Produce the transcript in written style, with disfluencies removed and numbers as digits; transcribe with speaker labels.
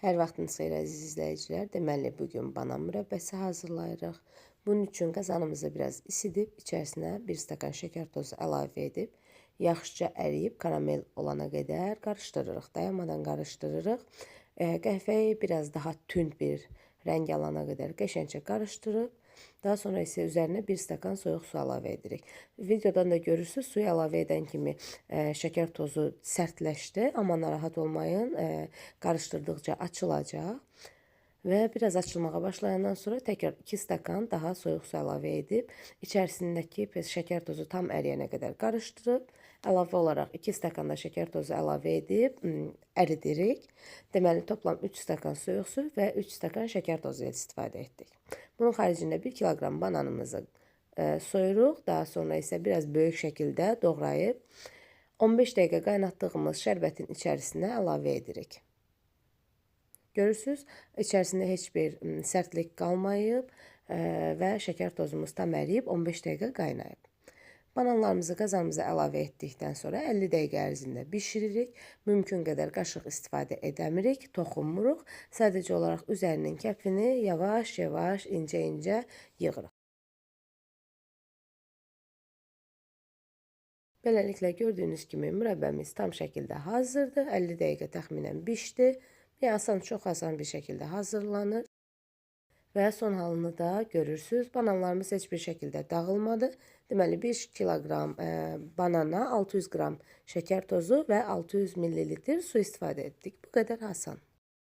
Speaker 1: Hər vaxtınız xeyir əziz izləyicilər. Deməli, bugün banan mürəbbəsi hazırlayırıq. Bunun üçün qazanımızı biraz isidib, içərisinə 1 stəkan şəkər tozu əlavə edib, yaxşıca əriyib karamel olana qədər qarışdırırıq. Dayanmadan qarışdırırıq. Qəhvəyi biraz daha tünd bir rəng alana qədər qəşəngcə qarışdırıb, daha sonra isə üzərinə 1 stəkan soyuq su əlavə edirik. Videodan da görürsünüz, suyu əlavə edən kimi şəkər tozu sərtləşdi, amma narahat olmayın, qarışdırdıqca açılacaq. Və biraz açılmağa başlayandan sonra təkrar 2 stəkan daha soyuq su əlavə edib, içərisindəki şəkər tozu tam əriyənə qədər qarışdırıb, əlavə olaraq 2 stəkan da şəkər tozu əlavə edib əridirik. Deməli, toplam 3 stəkan soyuq su və 3 stəkan şəkər tozu istifadə etdik. Bunun xaricində 1 kiloqram bananımızı soyuruq, daha sonra isə biraz böyük şəkildə doğrayıb 15 dəqiqə qaynatdığımız şərbətin içərisinə əlavə edirik. Görürsünüz, içərisində heç bir sərtlik qalmayıb və şəkər tozumuz tam əriyib 15 dəqiqə qaynayıb. Bananlarımızı qazanımıza əlavə etdikdən sonra 50 dəqiqə ərzində bişiririk. Mümkün qədər qaşıq istifadə edəmirik, toxunmuruq. Sadəcə olaraq üzərinin kəpini yavaş-yavaş, incə-incə yığırıq. Beləliklə gördüyünüz kimi mürəbbəmiz tam şəkildə hazırdır. 50 dəqiqə təxminən bişdi. Çox asan bir şəkildə hazırlanır. Və son halını da görürsünüz. Bananlarımız heç bir şəkildə dağılmadı. Deməli, 1 kiloqram banana 600 qram şəkər tozu və 600 ml su istifadə etdik. Bu qədər asan.